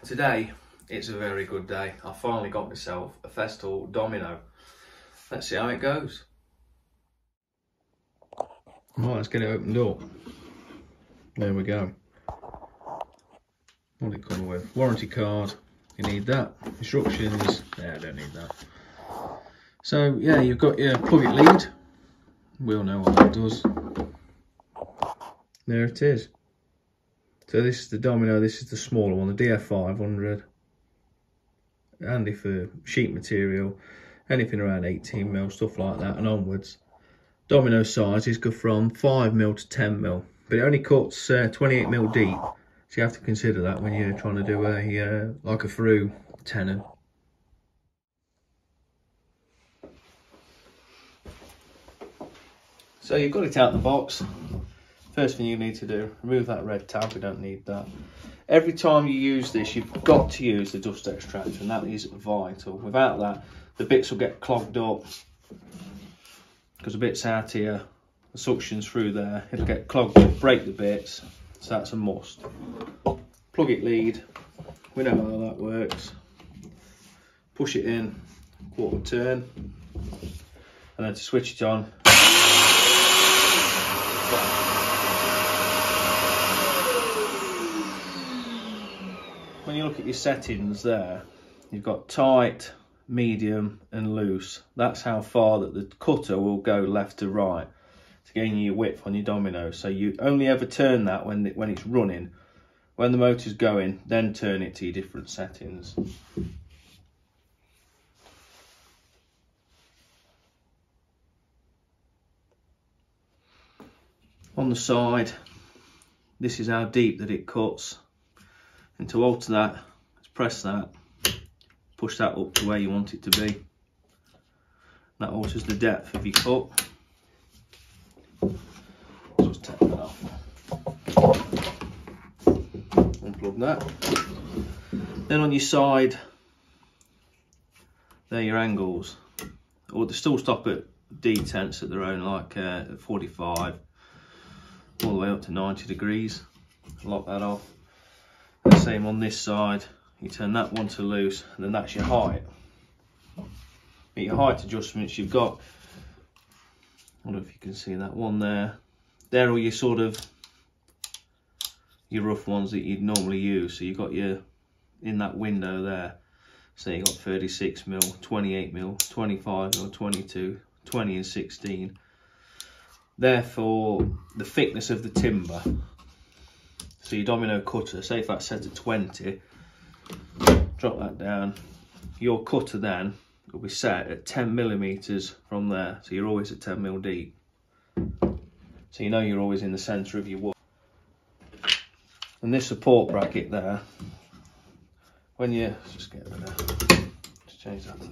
Today, it's a very good day. I finally got myself a Festool domino. Let's see how it goes. Right, let's get it opened up. There we go. What did it come with? Warranty card, you need that. Instructions, yeah, I don't need that. So yeah, you've got your plug it lead. We all know what that does. There it is. So this is the domino, this is the smaller one, the df500. Handy for sheet material, anything around 18mm, stuff like that, and onwards. Domino sizes go from 5mm to 10mm, but it only cuts 28mm deep. So you have to consider that when you're trying to do a like a through tenon. So you've got it out the box. First thing you need to do, remove that red tab, we don't need that. Every time you use this, you've got to use the dust extractor, and that is vital. Without that, the bits will get clogged up, because the bits out here, the suction's through there, it'll get clogged up, break the bits, so that's a must. Plug it lead, we know how that works. Push it in, quarter turn, and then to switch it on, when you look at your settings there, you've got tight, medium and loose. That's how far that the cutter will go left to right to gain you your width on your domino. So you only ever turn that when it's running. When the motor's going, then turn it to your different settings. On the side, this is how deep that it cuts. And to alter that, just press that, push that up to where you want it to be. That alters the depth of your cut. Just take that off. Unplug that. Then on your side, they're your angles. Or they still stop at detents at their own, like 45, all the way up to 90 degrees. Lock that off. The same on this side, you turn that one to loose, and then that's your height. But your height adjustments, you've got, I don't know if you can see that one there. They're all your sort of, your rough ones that you'd normally use. So you've got your, in that window there, so you've got 36mm, 28mm, 25mm, 22, 20 and 16. Therefore, the thickness of the timber. So your domino cutter, say if that's set to 20, drop that down. Your cutter then will be set at 10mm from there, so you're always at 10mm deep. So you know you're always in the centre of your wood. And this support bracket there, when you, let's just get rid of that, just change that to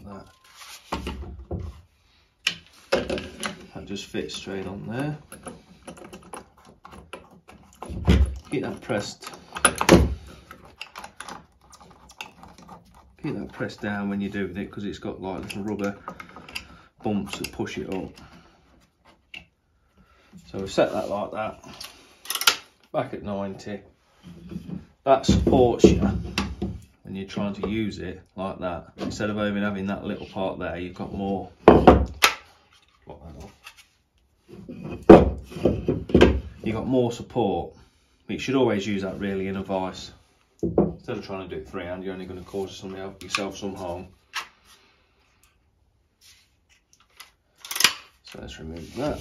that. That just fits straight on there. Keep that pressed down when you're doing it, because it's got like little rubber bumps that push it up. So we've set that like that, back at 90. That supports you when you're trying to use it like that. Instead of even having that little part there, you've got more. Lock that off. You've got more support. But you should always use that really in a vise. Instead of trying to do it freehand, you're only going to cause yourself some harm. So let's remove that.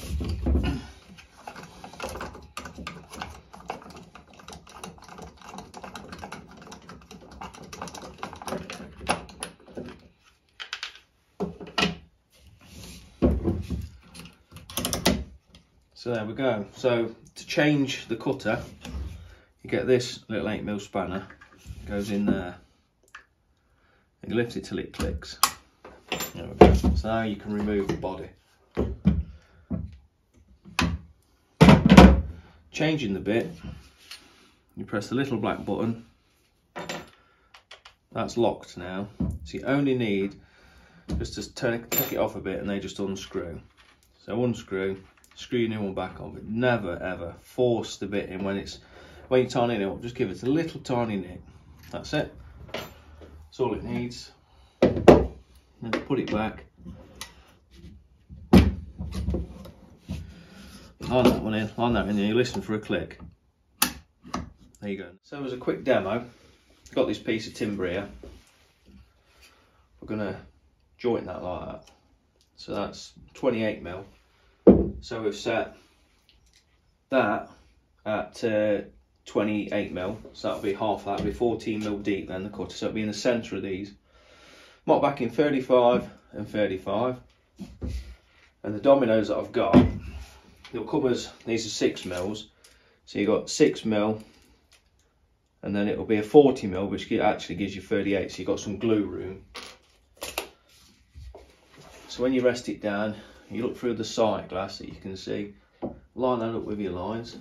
So there we go. So to change the cutter, you get this little 8mm spanner, goes in there, and you lift it till it clicks. There we go. So now you can remove the body. Changing the bit, you press the little black button. That's locked now. So you only need just to take it off a bit, and they just unscrew. So unscrew, screw your new one back on, but never ever force the bit in when you're tightening it up. Just give it a little tiny nick. That's it. That's all it needs. Then put it back. Line that one in, line that in, and you listen for a click. There you go. So as a quick demo, got this piece of timber here. We're gonna joint that like that. So that's 28mm. So we've set that at 28mm. So that'll be half that, that'll be 14mm deep then, the cutter. So it'll be in the centre of these. Mark back in 35 and 35. And the dominoes that I've got, it'll come as, these are 6mm. So you've got 6mm, and then it'll be a 40mm, which actually gives you 38. So you've got some glue room. So when you rest it down, you look through the sight glass that you can see, line that up with your lines,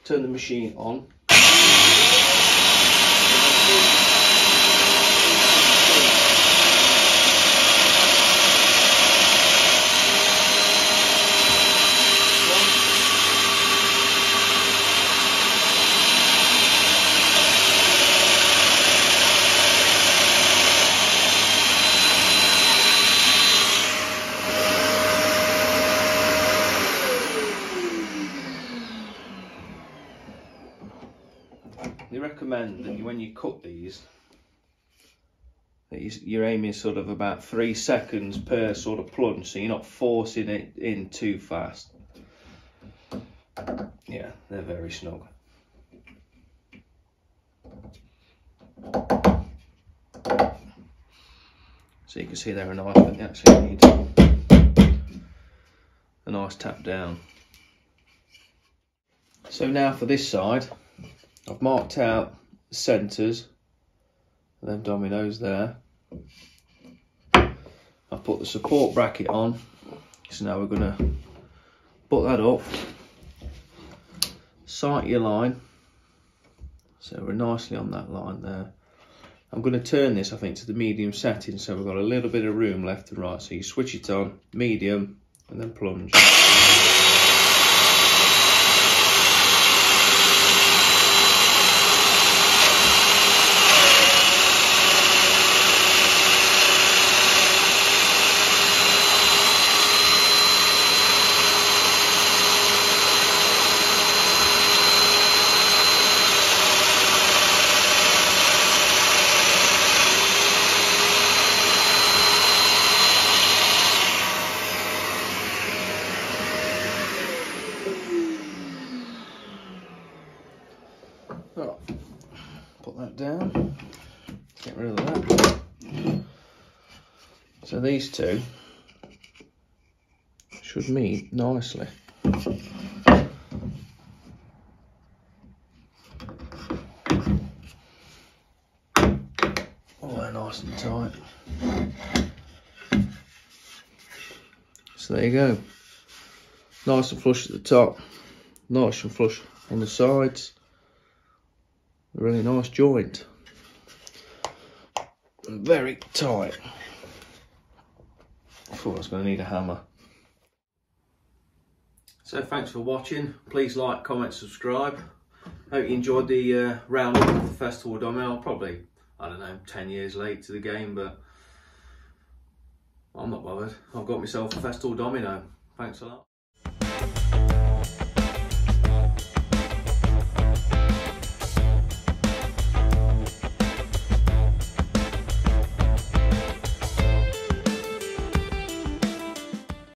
turn the machine on. They recommend that when you cut these, that you're aiming sort of about 3 seconds per sort of plunge, so you're not forcing it in too fast. Yeah, they're very snug. So you can see they're nice, but they actually need a nice tap down. So now for this side, I've marked out the centres of them dominoes there. I've put the support bracket on, so now we're going to put that up, sight your line, so we're nicely on that line there. I'm going to turn this, I think, to the medium setting, so we've got a little bit of room left and right, so you switch it on, medium, and then plunge. Right, put that down, get rid of that. So these two should meet nicely. Oh, they're nice and tight. So there you go. Nice and flush at the top, nice and flush on the sides. A really nice joint. And very tight. I thought I was going to need a hammer. So thanks for watching. Please like, comment, subscribe. Hope you enjoyed the roundup of the Festool domino. Probably, I don't know, 10 years late to the game, but I'm not bothered. I've got myself a Festool domino. Thanks a lot.